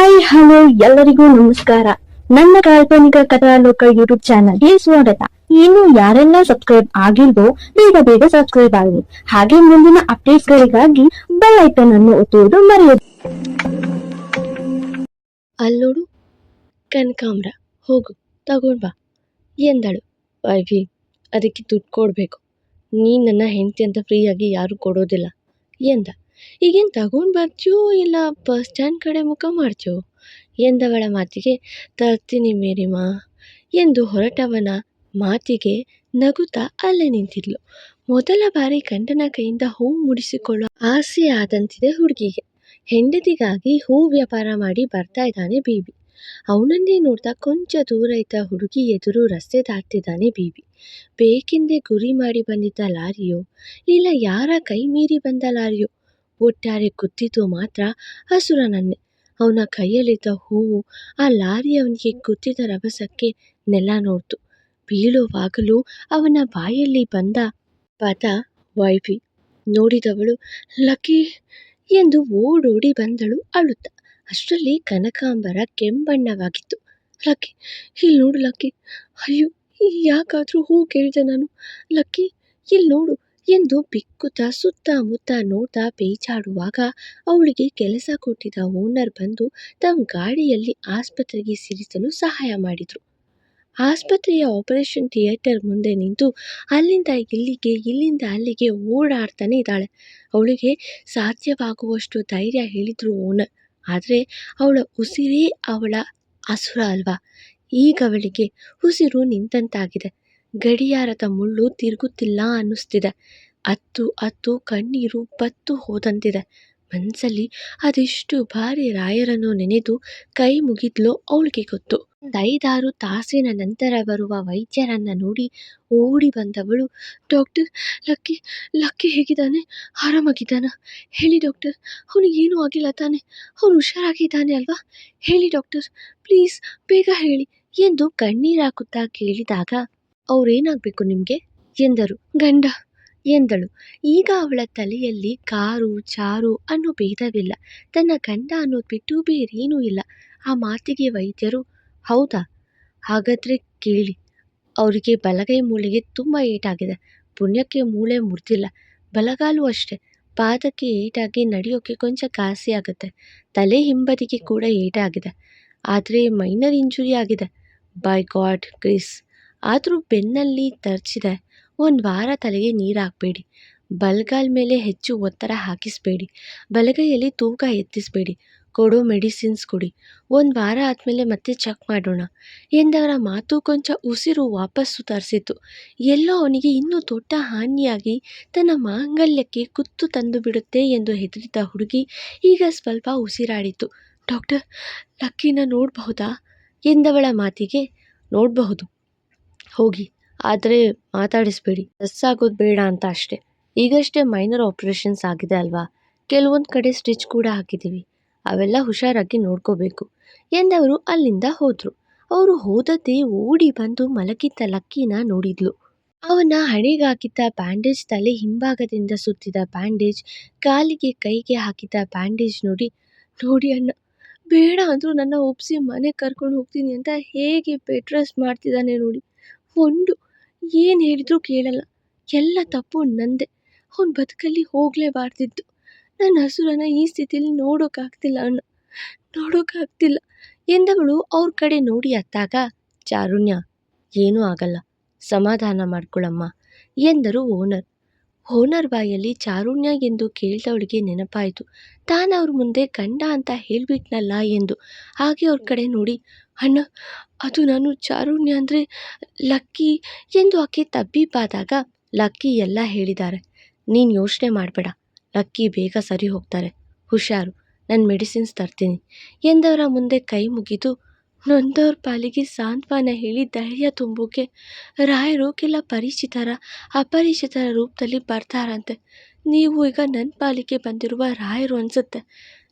Hi hello ಎಲ್ಲರಿಗೂ ನಮಸ್ಕಾರ. ನನ್ನ ಕಾಲ್ಪನಿಕ ಕಥಾಲೋಕ ಯೂಟ್ಯೂಬ್ ಚಾನಲ್ಗೆ ಸ್ವಾಗತ. ಇನ್ನು ಯಾರೆಲ್ಲ ಸಬ್ಸ್ಕ್ರೈಬ್ ಆಗಿಲ್ವೋ ಬೇಗ ಬೇಗ ಸಬ್ಸ್ಕ್ರೈಬ್ ಆಗಿ, ಹಾಗೆ ಮುಂದಿನ ಅಪ್ಡೇಟ್ಸ್ ಗಳಿಗಾಗಿ ಬೆಲ್ ಐಕನ್ ಅನ್ನು ಒತ್ತುವುದು ಮರೆಯದು. ಅಲ್ಲೋಡು ಕನಕಾಂಬ್ರ, ಹೋಗು ತಗೊಂಡ್ ಬಾ ಎಂದಳು. ವೈವಿ, ಅದಕ್ಕೆ ದುಡ್ಡು ಕೊಡಬೇಕು. ನೀನು ನನ್ನ ಹೆಂಡತಿ ಅಂತ ಫ್ರೀಯಾಗಿ ಯಾರೂ ಕೊಡೋದಿಲ್ಲ ಎಂದ. ಈಗೇನು ತಗೊಂಡು ಬರ್ತೀಯೋ ಇಲ್ಲ ಬಸ್ ಸ್ಟ್ಯಾಂಡ್ ಕಡೆ ಮುಖ ಮಾಡ್ತೀಯೋ ಎಂದವಳ ಮಾತಿಗೆ ತರ್ತೀನಿ ಮೇರಿಮಾ ಎಂದು ಹೊರಟವನ ಮಾತಿಗೆ ನಗುತ್ತಾ ಅಲ್ಲೇ ನಿಂತಿದ್ಲು. ಮೊದಲ ಬಾರಿ ಗಂಡನ ಕೈಯಿಂದ ಹೂ ಮುಡಿಸಿಕೊಳ್ಳೋ ಆಸೆ ಆದಂತಿದೆ ಹುಡುಗಿಗೆ. ಹೆಂಡತಿಗಾಗಿ ಹೂ ವ್ಯಾಪಾರ ಮಾಡಿ ಬರ್ತಾ ಇದ್ದಾನೆ ಬೀಬಿ. ಅವನನ್ನೇ ನೋಡ್ತಾ ಕೊಂಚ ದೂರ ಇದ್ದ ಹುಡುಗಿ ಎದುರು ರಸ್ತೆ ದಾಟ್ತಿದ್ದಾನೆ ಬೀಬಿ. ಬೇಕೆಂದೇ ಗುರಿ ಮಾಡಿ ಬಂದಿದ್ದ ಲಾರಿಯೋ ಇಲ್ಲ ಯಾರ ಕೈ ಮೀರಿ ಬಂದ ಲಾರಿಯೋ, ಒಟ್ಟಾರೆ ಕುತ್ತಿದ್ದು ಮಾತ್ರ ಹಸುರನನ್ನೇ. ಅವನ ಕೈಯಲ್ಲಿದ್ದ ಹೂವು ಆ ಲಾರಿ ಅವನಿಗೆ ಕುತ್ತಿದ ರಭಸಕ್ಕೆ ನೆಲ ನೋಡ್ತು. ಬೀಳುವಾಗಲೂ ಅವನ ಬಾಯಲ್ಲಿ ಬಂದ ಪದ ವೈಫಿ. ನೋಡಿದವಳು ಲಕ್ಕಿ ಎಂದು ಓಡೋಡಿ ಬಂದಳು ಅಳುತ್ತಾ. ಅಷ್ಟರಲ್ಲಿ ಕನಕಾಂಬರ ಕೆಂಬಣ್ಣವಾಗಿತ್ತು. ಲಕ್ಕಿ, ಇಲ್ಲಿ ನೋಡು ಲಕ್ಕಿ. ಅಯ್ಯೋ, ಯಾಕಾದ್ರೂ ಹೂ ಕೇಳಿದೆ ನಾನು. ಲಕ್ಕಿ, ಇಲ್ಲಿ ನೋಡು ಎಂದು ಬಿಕ್ಕುತ್ತಾ ಸುತ್ತಮುತ್ತ ನೋಡ್ತಾ ಬೇಜಾಡುವಾಗ ಅವಳಿಗೆ ಕೆಲಸ ಕೊಟ್ಟಿದ್ದ ಓನರ್ ಬಂದು ತಮ್ಮ ಗಾಡಿಯಲ್ಲಿ ಆಸ್ಪತ್ರೆಗೆ ಸೇರಿಸಲು ಸಹಾಯ ಮಾಡಿದ್ರು. ಆಸ್ಪತ್ರೆಯ ಆಪರೇಷನ್ ಥಿಯೇಟರ್ ಮುಂದೆ ನಿಂತು ಅಲ್ಲಿಂದ ಇಲ್ಲಿಗೆ ಇಲ್ಲಿಂದ ಅಲ್ಲಿಗೆ ಓಡಾಡ್ತಾನೆ ಇದ್ದಾಳೆ. ಅವಳಿಗೆ ಸಾಧ್ಯವಾಗುವಷ್ಟು ಧೈರ್ಯ ಹೇಳಿದ್ರು ಓನರ್. ಆದರೆ ಅವಳ ಉಸಿರೇ ಅವಳ ಅಸುರ ಅಲ್ವಾ. ಈಗ ಅವಳಿಗೆ ಉಸಿರು ನಿಂತಂತಾಗಿದೆ. ಗಡಿಯಾರದ ಮುಳ್ಳು ತಿರುಗುತ್ತಿಲ್ಲ ಅನ್ನಿಸ್ತಿದೆ. ಅತ್ತು ಕಣ್ಣೀರು ಬತ್ತು ಹೋದಂತಿದೆ. ಮನಸ್ಸಲ್ಲಿ ಅದೆಷ್ಟು ಬಾರಿ ರಾಯರನ್ನು ನೆನೆದು ಕೈ ಮುಗಿದ್ಲೋ ಅವಳಿಗೆ ಗೊತ್ತು. 5-6 ತಾಸಿನ ನಂತರ ಬರುವ ವೈದ್ಯರನ್ನ ನೋಡಿ ಓಡಿ ಬಂದವಳು, ಡಾಕ್ಟರ್, ಲಕ್ಕಿ ಹೇಗಿದ್ದಾನೆ? ಆರಾಮಾಗಿದ್ದಾನ? ಹೇಳಿ ಡಾಕ್ಟರ್, ಅವನಿಗೇನೂ ಆಗಿಲ್ಲ ತಾನೆ? ಅವನು ಹುಷಾರಾಗಿದ್ದಾನೆ ಅಲ್ವಾ? ಹೇಳಿ ಡಾಕ್ಟರ್, ಪ್ಲೀಸ್ ಬೇಗ ಹೇಳಿ ಎಂದು ಕಣ್ಣೀರಾಕುತ್ತಾ ಕೇಳಿದಾಗ, ಅವ್ರೇನಾಗಬೇಕು ನಿಮಗೆ ಎಂದರು. ಗಂಡ ಎಂದಳು. ಈಗ ಅವಳ ತಲೆಯಲ್ಲಿ ಕಾರು ಚಾರು ಅನ್ನೋ ಭೇದವಿಲ್ಲ. ತನ್ನ ಗಂಡ ಅನ್ನೋದು ಬಿಟ್ಟು ಬೇರೇನೂ ಇಲ್ಲ. ಆ ಮಾತಿಗೆ ವೈದ್ಯರು, ಹೌದಾ, ಹಾಗಾದ್ರೆ ಕೇಳಿ. ಅವರಿಗೆ ಬಲಗೈ ಮೂಳೆಗೆ ತುಂಬ ಏಟಾಗಿದೆ. ಪುಣ್ಯಕ್ಕೆ ಮೂಳೆ ಮುರಿದಿಲ್ಲ, ಬಲಗಾಲು ಅಷ್ಟೇ. ಪಾದಕ್ಕೆ ಏಟಾಗಿ ನಡೆಯೋಕ್ಕೆ ಕೊಂಚ ಕಾಸಿ ಆಗುತ್ತೆ. ತಲೆ ಹಿಂಬದಿಗೆ ಕೂಡ ಏಟಾಗಿದೆ, ಆದರೆ ಮೈನರ್ ಇಂಜುರಿ ಆಗಿದೆ. By god grace. ಆದರೂ ಬೆನ್ನಲ್ಲಿ ತರ್ಚಿದೆ. 1 ವಾರ ತಲೆಗೆ ನೀರು ಹಾಕಬೇಡಿ. ಬಲಗಾಲ್ ಮೇಲೆ ಹೆಚ್ಚು ಒತ್ತಡ ಹಾಕಿಸಬೇಡಿ. ಬಲಗೈಯಲ್ಲಿ ತೂಕ ಎತ್ತಿಸಬೇಡಿ. ಕೊಡೋ ಮೆಡಿಸಿನ್ಸ್ ಕೊಡಿ. 1 ವಾರ ಆದಮೇಲೆ ಮತ್ತೆ ಚೆಕ್ ಮಾಡೋಣ ಎಂದವರ ಮಾತು ಕೊಂಚ ಉಸಿರು ವಾಪಸ್ಸು ತರಿಸಿತು. ಎಲ್ಲೋ ಅವನಿಗೆ ಇನ್ನೂ ದೊಡ್ಡ ಹಾನಿಯಾಗಿ ತನ್ನ ಮಾಂಗಲ್ಯಕ್ಕೆ ಕುತ್ತು ತಂದು ಬಿಡುತ್ತೆ ಎಂದು ಹೆದರಿದ್ದ ಹುಡುಗಿ ಈಗ ಸ್ವಲ್ಪ ಉಸಿರಾಡಿತು. ಡಾಕ್ಟರ್, ಲಕ್ಕಿನ ನೋಡಬಹುದಾ ಎಂದವಳ ಮಾತಿಗೆ, ನೋಡಬಹುದು, ಹೋಗಿ, ಆದರೆ ಮಾತಾಡಿಸ್ಬೇಡಿ. ಆಗೋದು ಬೇಡ ಅಂತ ಅಷ್ಟೇ. ಈಗಷ್ಟೇ ಮೈನರ್ ಆಪರೇಷನ್ಸ್ ಆಗಿದೆ ಅಲ್ವಾ, ಕೆಲವೊಂದು ಕಡೆ ಸ್ಟಿಚ್ ಕೂಡ ಹಾಕಿದ್ದೀವಿ. ಅವೆಲ್ಲ ಹುಷಾರಾಗಿ ನೋಡ್ಕೋಬೇಕು ಎಂದವರು ಅಲ್ಲಿಂದ ಹೋದರು. ಅವರು ಹೋದದ್ದೇ ಓಡಿ ಬಂದು ಮಲಗಿದ್ದ ಲಕ್ಕಿನ ನೋಡಿದ್ಲು. ಅವನ ಹಣೆಗಾಕಿದ್ದ ಬ್ಯಾಂಡೇಜ್, ತಲೆ ಹಿಂಭಾಗದಿಂದ ಸುತ್ತಿದ ಬ್ಯಾಂಡೇಜ್, ಕಾಲಿಗೆ ಕೈಗೆ ಹಾಕಿದ್ದ ಬ್ಯಾಂಡೇಜ್ ನೋಡಿ ಅಣ್ಣ, ಬೇಡ ಅಂದರೂ ನನ್ನ ಒಪ್ಪಿಸಿ ಮನೆಗೆ ಕರ್ಕೊಂಡು ಹೋಗ್ತೀನಿ ಅಂತ ಹೇಗೆ ಬೆಡ್ ರೆಸ್ಟ್ ಮಾಡ್ತಿದ್ದಾನೆ ನೋಡಿ. ಏನು ಹೇಳಿದ್ರೂ ಕೇಳಲ್ಲ. ಎಲ್ಲ ತಪ್ಪು ನಂದೆ. ಅವನ ಬದುಕಲ್ಲಿ ಹೋಗಲೇಬಾರ್ದಿತ್ತು. ನನ್ನ ಹಸುರನ ಈ ಸ್ಥಿತಿಯಲ್ಲಿ ನೋಡೋಕ್ಕಾಗ್ತಿಲ್ಲ ಅಣ್ಣ, ನೋಡೋಕ್ಕಾಗ್ತಿಲ್ಲ ಎಂದವಳು ಅವ್ರ ಕಡೆ ನೋಡಿ ಅತ್ತಾಗ, ಚಾರುಣ್ಯ, ಏನೂ ಆಗಲ್ಲ, ಸಮಾಧಾನ ಮಾಡ್ಕೊಳ್ಳಮ್ಮ ಎಂದರು ಓನರ್. ಓನರ್ ಬಾಯಲ್ಲಿ ಚಾರುಣ್ಯ ಎಂದು ಕೇಳಿದವಳಿಗೆ ನೆನಪಾಯಿತು, ತಾನವ್ರ ಮುಂದೆ ಗಂಡ ಅಂತ ಹೇಳ್ಬಿಟ್ನಲ್ಲ ಎಂದು. ಹಾಗೆ ಅವ್ರ ಕಡೆ ನೋಡಿ, ಅಣ್ಣ, ಅದು ನಾನು ಚಾರುಣ್ಯ ಅಂದರೆ ಲಕ್ಕಿ ಎಂದು ಆಕೆ ತಬ್ಬಿಬ್ಬಾದಾಗ, ಲಕ್ಕಿ ಎಲ್ಲ ಹೇಳಿದ್ದಾರೆ, ನೀನು ಯೋಚನೆ ಮಾಡಬೇಡ, ಲಕ್ಕಿ ಬೇಗ ಸರಿ ಹೋಗ್ತಾರೆ, ಹುಷಾರು, ನಾನು ಮೆಡಿಸಿನ್ಸ್ ತರ್ತೀನಿ ಎಂದವರ ಮುಂದೆ ಕೈ ಮುಗಿದು, ನೊಂದವ್ರ ಪಾಲಿಗೆ ಸಾಂತ್ವನ ಹೇಳಿ ಧೈರ್ಯ ತುಂಬೋಕೆ ರಾಯರು ಕೆಲ ಪರಿಚಿತರ ಅಪರಿಚಿತರ ರೂಪದಲ್ಲಿ ಬರ್ತಾರಂತೆ. ನೀವು ಈಗ ನನ್ನ ಪಾಲಿಗೆ ಬಂದಿರುವ ರಾಯರು ಅನಿಸುತ್ತೆ.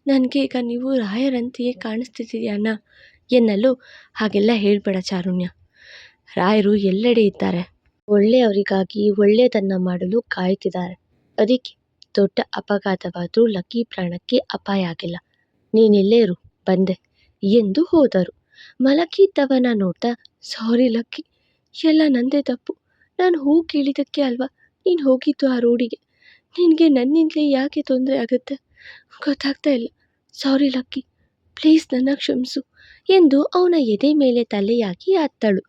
ನನಗೆ ಈಗ ನೀವು ರಾಯರಂತೆಯೇ ಕಾಣಿಸ್ತಿದ್ದೀಯಣ್ಣ ಎನ್ನಲು, ಹಾಗೆಲ್ಲ ಹೇಳಬೇಡ ಚಾರುಣ್ಯ, ರಾಯರು ಎಲ್ಲೆಡೆ ಇದ್ದಾರೆ. ಒಳ್ಳೆಯವರಿಗಾಗಿ ಒಳ್ಳೆಯದನ್ನು ಮಾಡಲು ಕಾಯುತ್ತಿದ್ದಾರೆ. ಅದಕ್ಕೆ ದೊಡ್ಡ ಅಪಘಾತವಾದರೂ ಲಕ್ಕಿ ಪ್ರಾಣಕ್ಕೆ ಅಪಾಯ ಆಗಿಲ್ಲ. ನೀನೆಲ್ಲೇ ಇರು, ಬಂದೆ ಎಂದು ಹೋದರು. ಮಲಗಿದ್ದವನ ನೋಡ್ತಾ, ಸಾರಿ ಲಕ್ಕಿ, ಎಲ್ಲ ನಂದೇ ತಪ್ಪು. ನಾನು ಹೂ ಕೇಳಿದ್ದಕ್ಕೆ ಅಲ್ವಾ ನೀನು ಹೋಗಿದ್ದು ಆ ರೋಡಿಗೆ. ನಿನಗೆ ನನ್ನಿಂದಲೇ ಯಾಕೆ ತೊಂದರೆ ಆಗುತ್ತೆ ಗೊತ್ತಾಗ್ತಾ ಇಲ್ಲ. ಸಾರಿ ಲಕ್ಕಿ, ಪ್ಲೀಸ್ ನನ್ನ ಕ್ಷಮಿಸು ಎಂದು ಅವನ ಎದೆ ಮೇಲೆ ತಲೆಯಾಗಿ ಅತ್ತಳು.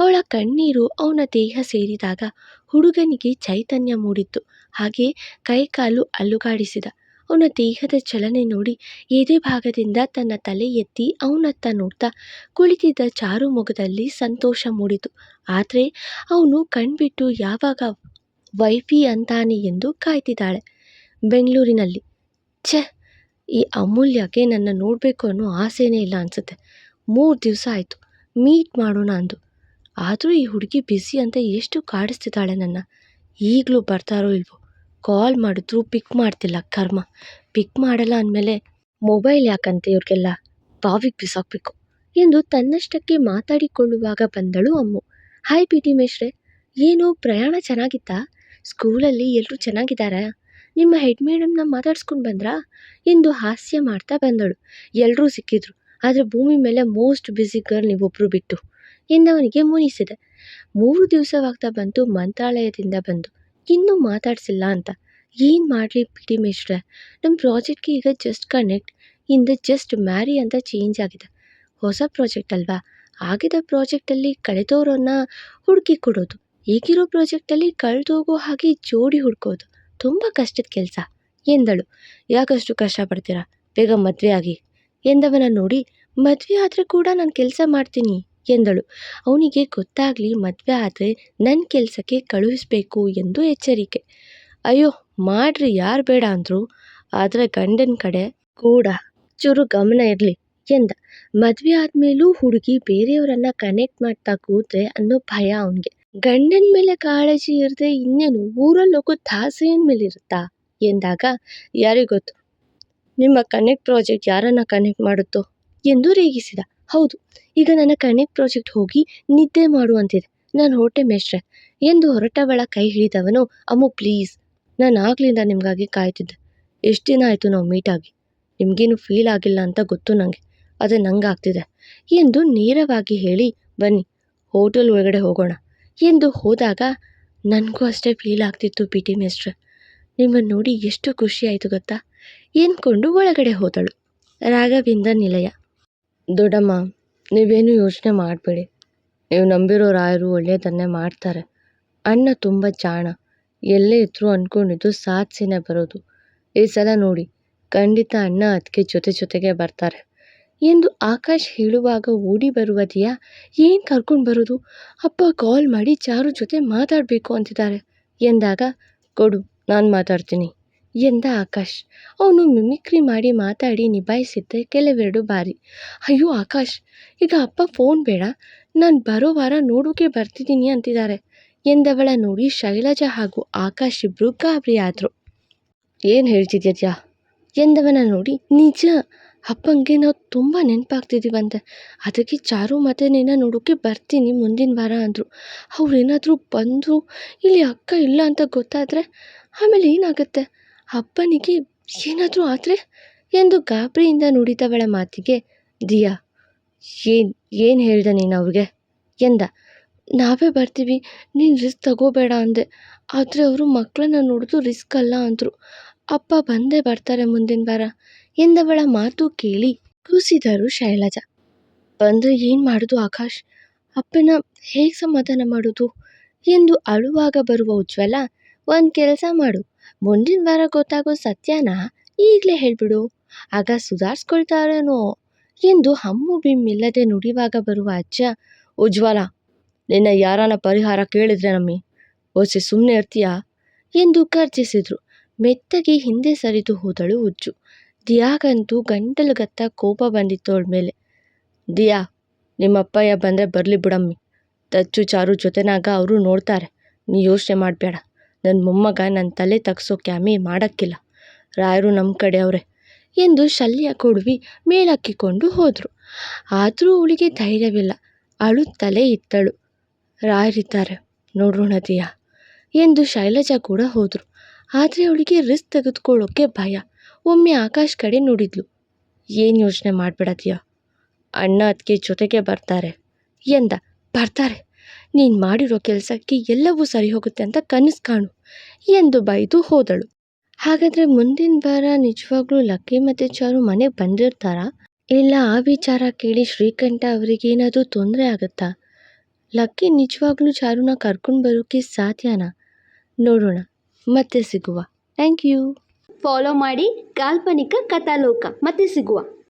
ಅವಳ ಕಣ್ಣೀರು ಅವನ ದೇಹ ಸೇರಿದಾಗ ಹುಡುಗನಿಗೆ ಚೈತನ್ಯ ಮೂಡಿತ್ತು. ಹಾಗೆ ಕೈಕಾಲು ಅಲುಗಾಡಿಸಿದ. ಅವನ ದೇಹದ ಚಲನೆ ನೋಡಿ ಎದೆ ಭಾಗದಿಂದ ತನ್ನ ತಲೆ ಎತ್ತಿ ಅವನತ್ತ ನೋಡ್ತಾ ಕುಳಿತಿದ್ದ ಚಾರು ಮೊಗದಲ್ಲಿ ಸಂತೋಷ ಮೂಡಿತು. ಆದರೆ ಅವನು ಕಣ್ಬಿಟ್ಟು ಯಾವಾಗ ವೈಫಿ ಅಂತಾನೆ ಎಂದು ಕಾಯ್ತಿದ್ದಾಳೆ ಬೆಂಗಳೂರಿನಲ್ಲಿ. ಛೆ, ಈ ಅಮೂಲ್ಯಕ್ಕೆ ನನ್ನ ನೋಡಬೇಕು ಅನ್ನೋ ಆಸೆನೇ ಇಲ್ಲ ಅನಿಸುತ್ತೆ. 3 ದಿವಸ ಆಯಿತು ಮೀಟ್ ಮಾಡೋಣ ಅಂದು. ಆದರೂ ಈ ಹುಡುಗಿ ಬ್ಯುಸಿ ಅಂತ ಎಷ್ಟು ಕಾಡಿಸ್ತಿದ್ದಾಳೆ ನನ್ನ. ಈಗಲೂ ಬರ್ತಾರೋ ಇಲ್ವೋ. ಕಾಲ್ ಮಾಡಿದ್ರು ಪಿಕ್ ಮಾಡ್ತಿಲ್ಲ, ಕರ್ಮ. ಪಿಕ್ ಮಾಡಲ್ಲ ಅಂದಮೇಲೆ ಮೊಬೈಲ್ ಯಾಕಂತೆ ಇವ್ರಿಗೆಲ್ಲ, ಬಾವಿಗೆ ಬಿಸಾಕಬೇಕು ಎಂದು ತನ್ನಷ್ಟಕ್ಕೆ ಮಾತಾಡಿಕೊಳ್ಳುವಾಗ ಬಂದಳು ಅಮ್ಮು. ಹಾಯ್ ಪಿ ಟಿ ಮೇಷ್ರೆ, ಏನು ಪ್ರಯಾಣ ಚೆನ್ನಾಗಿತ್ತಾ? ಸ್ಕೂಲಲ್ಲಿ ಎಲ್ಲರೂ ಚೆನ್ನಾಗಿದ್ದಾರಾ? ನಿಮ್ಮ ಹೆಡ್ ಮೇಡಮ್ನ ಮಾತಾಡ್ಸ್ಕೊಂಡು ಬಂದ್ರಾ ಎಂದು ಹಾಸ್ಯ ಮಾಡ್ತಾ ಬಂದಳು. ಎಲ್ಲರೂ ಸಿಕ್ಕಿದ್ರು, ಆದರೆ ಭೂಮಿ ಮೇಲೆ ಮೋಸ್ಟ್ ಬ್ಯುಸಿ ಗರ್ಲ್ ನೀವೊಬ್ಬರು ಬಿಟ್ಟು ಎಂದವನಿಗೆ ಮುನಿಸಿದೆ. 3 ದಿವಸವಾಗ್ತಾ ಬಂತು ಮಂತ್ರಾಲಯದಿಂದ ಬಂದು, ಇನ್ನೂ ಮಾತಾಡ್ಸಿಲ್ಲ ಅಂತ. ಏನು ಮಾಡಲಿ ಪಿ ಟಿ ಮೇಷ್ರೆ, ನಮ್ಮ ಪ್ರಾಜೆಕ್ಟ್ಗೆ ಈಗ ಜಸ್ಟ್ ಕನೆಕ್ಟ್ ಇಂದ ಜಸ್ಟ್ ಮ್ಯಾರಿ ಅಂತ ಚೇಂಜ್ ಆಗಿದೆ. ಹೊಸ ಪ್ರಾಜೆಕ್ಟ್ ಅಲ್ವಾ, ಆಗಿದ್ದ ಪ್ರಾಜೆಕ್ಟಲ್ಲಿ ಕಳೆದೋರನ್ನ ಹುಡುಕಿ ಕೊಡೋದು, ಈಗಿರೋ ಪ್ರಾಜೆಕ್ಟಲ್ಲಿ ಕಳೆದೋಗೋ ಹಾಗೆ ಜೋಡಿ ಹುಡ್ಕೋದು ತುಂಬ ಕಷ್ಟದ ಕೆಲಸ ಎಂದಳು. ಯಾಕಷ್ಟು ಕಷ್ಟಪಡ್ತೀರಾ, ಬೇಗ ಮದುವೆ ಆಗಿ ಎಂದವನ ನೋಡಿ, ಮದುವೆ ಆದರೆ ಕೂಡ ನಾನು ಕೆಲಸ ಮಾಡ್ತೀನಿ ಎಂದಳು. ಅವನಿಗೆ ಗೊತ್ತಾಗಲಿ ಮದುವೆ ಆದರೆ ನನ್ನ ಕೆಲಸಕ್ಕೆ ಕಳುಹಿಸಬೇಕು ಎಂದು ಎಚ್ಚರಿಕೆ. ಅಯ್ಯೋ ಮಾಡ್ರಿ, ಯಾರು ಬೇಡ ಅಂದರು, ಆದರೆ ಗಂಡನ ಕಡೆ ಕೂಡ ಚೂರು ಗಮನ ಇರಲಿ ಎಂದ. ಮದುವೆ ಆದಮೇಲೂ ಹುಡುಗಿ ಬೇರೆಯವರನ್ನ ಕನೆಕ್ಟ್ ಮಾಡ್ತಾ ಕೂತ್ರೆ ಅನ್ನೋ ಭಯ ಅವನಿಗೆ. ಗಂಡನ ಮೇಲೆ ಕಾಳಜಿ ಇರದೆ ಇನ್ನೇನು ಊರಲ್ಲಿ ಹೋಗೋ ದಾಸೆಯನ್ ಮೇಲೆ ಇರುತ್ತಾ ಎಂದಾಗ, ಯಾರಿಗೊತ್ತು ನಿಮ್ಮ ಕನೆಕ್ಟ್ ಪ್ರಾಜೆಕ್ಟ್ ಯಾರನ್ನ ಕನೆಕ್ಟ್ ಮಾಡುತ್ತೋ ಎಂದು ರೇಗಿಸಿದ. ಹೌದು, ಈಗ ನನ್ನ ಕನೆಕ್ಟ್ ಪ್ರಾಜೆಕ್ಟ್ ಹೋಗಿ ನಿದ್ದೆ ಮಾಡುವಂತಿದೆ, ನಾನು ಹೊರಟೆ ಮೇಷ್ಟ್ರೆ ಎಂದು ಹೊರಟವಳ ಕೈ ಹಿಡಿದವನು, ಅಮ್ಮು ಪ್ಲೀಸ್, ನಾನು ಆಗ್ಲಿಂದ ನಿಮಗಾಗಿ ಕಾಯ್ತಿದ್ದೆ. ಎಷ್ಟು ದಿನ ಆಯಿತು ನಾವು ಮೀಟ್ ಆಗಿ, ನಿಮಗೇನು ಫೀಲ್ ಆಗಿಲ್ಲ ಅಂತ ಗೊತ್ತು ನನಗೆ, ಅದೇ ನಂಗೆ ಆಗ್ತಿದೆ ಎಂದು ನೇರವಾಗಿ ಹೇಳಿ, ಬನ್ನಿ ಹೋಟೆಲ್ ಒಳಗಡೆ ಹೋಗೋಣ ಎಂದು ಹೋದಾಗ, ನನಗೂ ಅಷ್ಟೇ ಫೀಲ್ ಆಗ್ತಿತ್ತು ಪಿ ಟಿ ಮೇಷ್ಟ್ರೆ, ನಿಮ್ಮನ್ನು ನೋಡಿ ಎಷ್ಟು ಖುಷಿ ಆಯಿತು ಗೊತ್ತಾ ಎಂದ್ಕೊಂಡು ಒಳಗಡೆ ಹೋದಳು. ರಾಘವೇಂದ್ರ ನಿಲಯ. ದೊಡ್ಡಮ್ಮ, ನೀವೇನು ಯೋಚನೆ ಮಾಡಬೇಡಿ, ನೀವು ನಂಬಿರೋ ರಾಯರು ಒಳ್ಳೆಯದನ್ನೇ ಮಾಡ್ತಾರೆ. ಅಣ್ಣ ತುಂಬ ಜಾಣ, ಎಲ್ಲೇ ಇದ್ರೂ ಅಂದ್ಕೊಂಡಿದ್ದು ಸಾಧಿಸಿನೇ ಬರೋದು. ಈ ಸಲ ನೋಡಿ, ಖಂಡಿತ ಅಣ್ಣ ಅದಕ್ಕೆ ಜೊತೆಗೆ ಬರ್ತಾರೆ ಎಂದು ಆಕಾಶ್ ಹೇಳುವಾಗ ಓಡಿ ಬರುವ ದಿಯಾ, ಏನು ಕರ್ಕೊಂಡು ಬರೋದು, ಅಪ್ಪ ಕಾಲ್ ಮಾಡಿ ಚಾರು ಜೊತೆ ಮಾತಾಡಬೇಕು ಅಂತಿದ್ದಾರೆ ಎಂದಾಗ, ಕೊಡು ನಾನು ಮಾತಾಡ್ತೀನಿ ಎಂದ ಆಕಾಶ್. ಅವನು ಮಿಮಿಕ್ರಿ ಮಾಡಿ ಮಾತಾಡಿ ನಿಭಾಯಿಸಿದ್ದೆ ಕೆಲವೆರಡು ಬಾರಿ. ಅಯ್ಯೋ ಆಕಾಶ್, ಈಗ ಅಪ್ಪ ಫೋನ್ ಬೇಡ, ನಾನು ಬರೋ ವಾರ ನೋಡೋಕೆ ಬರ್ತಿದ್ದೀನಿ ಅಂತಿದ್ದಾರೆ ಎಂದವಳ ನೋಡಿ ಶೈಲಜಾ ಹಾಗೂ ಆಕಾಶ್ ಇಬ್ಬರು ಗಾಬರಿ ಆದರು. ಏನು ಹೇಳ್ತಿದ್ಯಾ ಎಂದವನ ನೋಡಿ, ನಿಜ ಅಪ್ಪಂಗೆ ನಾವು ತುಂಬ ನೆನಪಾಗ್ತಿದ್ದೀವಂತೆ, ಅದಕ್ಕೆ ಚಾರು ಮತ್ತು ನಿನ್ನ ನೋಡೋಕೆ ಬರ್ತೀನಿ ಮುಂದಿನ ವಾರ ಅಂದರು. ಅವ್ರೇನಾದರೂ ಬಂದರು ಇಲ್ಲಿ ಅಕ್ಕ ಇಲ್ಲ ಅಂತ ಗೊತ್ತಾದರೆ ಆಮೇಲೆ ಏನಾಗುತ್ತೆ, ಅಪ್ಪನಿಗೆ ಏನಾದರೂ ಆದರೆ ಎಂದು ಗಾಬರಿಯಿಂದ ನುಡಿದವಳ ಮಾತಿಗೆ ದಿಯಾ, ಏನು ಹೇಳ್ದೆ ನೀನು ಅವ್ರಿಗೆ ಎಂದ. ನಾವೇ ಬರ್ತೀವಿ, ನೀನು ರಿಸ್ಕ್ ತಗೋಬೇಡ ಅಂದೆ, ಆದರೆ ಅವರು ಮಕ್ಕಳನ್ನ ನೋಡೋದು ರಿಸ್ಕ್ ಅಲ್ಲ ಅಂದರು. ಅಪ್ಪ ಬಂದೇ ಬರ್ತಾರೆ ಮುಂದಿನ ವಾರ ಎಂದವಳ ಮಾತು ಕೇಳಿ ಕೂಸಿದರು ಶೈಲಜಾ. ಬಂದರೆ ಏನು ಮಾಡೋದು ಆಕಾಶ್, ಅಪ್ಪನ ಹೇಗೆ ಸಮಾಧಾನ ಮಾಡೋದು ಎಂದು ಅಳುವಾಗ ಬರುವ ಉಜ್ವಲ, ಒಂದು ಕೆಲಸ ಮಾಡು, ಮುಂದಿನ ವಾರ ಗೊತ್ತಾಗೋ ಸತ್ಯನ ಈಗಲೇ ಹೇಳ್ಬಿಡು, ಆಗ ಸುಧಾರಿಸ್ಕೊಳ್ತಾರೇನೋ ಎಂದು ಹಮ್ಮು ಬಿಮ್ಮಿಲ್ಲದೆ ನುಡಿವಾಗ ಬರುವ ಅಜ್ಜ, ಉಜ್ವಲ ನಿನ್ನ ಯಾರನ್ನ ಪರಿಹಾರ ಕೇಳಿದ್ರೆ ನಮ್ಮಿ ಓಸಿ ಸುಮ್ಮನೆ ಇರ್ತೀಯಾ ಎಂದು ಗರ್ಜಿಸಿದ್ರು. ಮೆತ್ತಗೆ ಹಿಂದೆ ಸರಿದು ಹೋದಳು ಉಜ್ಜು. ದಿಯಾಗಂತೂ ಗಂಟಲುಗತ್ತ ಕೋಪ ಬಂದಿತ್ತೋಳ ಮೇಲೆ. ದಿಯಾ, ನಿಮ್ಮಪ್ಪಯ್ಯ ಬಂದರೆ ಬರಲಿ ಬಿಡಮ್ಮಿ, ತಚ್ಚು ಚಾರು ಜೊತೆನಾಗ ಅವರು ನೋಡ್ತಾರೆ, ನೀ ಯೋಚನೆ ಮಾಡಬೇಡ. ನನ್ನ ಮೊಮ್ಮಗ ನನ್ನ ತಲೆ ತಗ್ಸೋ ಕ್ಯಾಮಿ ಮಾಡೋಕ್ಕಿಲ್ಲ, ರಾಯರು ನಮ್ಮ ಕಡೆ ಅವರೇ ಎಂದು ಶಲ್ಯ ಕೊಡುವಿ ಮೇಲಕ್ಕಿಕೊಂಡು ಹೋದರು. ಆದರೂ ಅವಳಿಗೆ ಧೈರ್ಯವಿಲ್ಲ, ಅಳುತ್ತಲೇ ಇತ್ತಳು. ರಾಯರಿದ್ದಾರೆ ನೋಡೋಣ ದಿಯಾ ಎಂದು ಶೈಲಜಾ ಕೂಡ ಹೋದರು. ಆದರೆ ಅವಳಿಗೆ ರಿಸ್ಕ್ ತೆಗೆದುಕೊಳ್ಳೋಕ್ಕೆ ಭಯ. ಒಮ್ಮೆ ಆಕಾಶ್ ಕಡೆ ನೋಡಿದ್ಲು. ಏನು ಯೋಚನೆ ಮಾಡಬೇಡ ದಿಯಾ, ಅಣ್ಣ ಅದಕ್ಕೆ ಜೊತೆಗೆ ಬರ್ತಾರೆ ಎಂದ. ಬರ್ತಾರೆ, ನೀನು ಮಾಡಿರೋ ಕೆಲಸಕ್ಕೆ ಎಲ್ಲವೂ ಸರಿ ಹೋಗುತ್ತೆ ಅಂತ ಕನಸು ಕಾಣು ಎಂದು ಬೈದು ಹೋದಳು. ಹಾಗಾದರೆ ಮುಂದಿನ ವಾರ ನಿಜವಾಗ್ಲೂ ಲಕ್ಕಿ ಮತ್ತು ಚಾರು ಮನೆಗೆ ಬಂದಿರ್ತಾರಾ? ಇಲ್ಲ ಆ ವಿಚಾರ ಕೇಳಿ ಶ್ರೀಕಂಠ ಅವರಿಗೆ ಏನಾದರೂ ತೊಂದರೆ ಆಗುತ್ತಾ? ಲಕ್ಕಿ ನಿಜವಾಗ್ಲೂ ಚಾರುನ ಕರ್ಕೊಂಡು ಬರೋಕ್ಕೆ ಸಾಧ್ಯನಾ? ನೋಡೋಣ, ಮತ್ತೆ ಸಿಗುವ. Thank you. ಫಾಲೋ ಮಾಡಿ ಕಾಲ್ಪನಿಕ ಕಥಾಲೋಕ. ಮತ್ತೆ ಸಿಗುವ.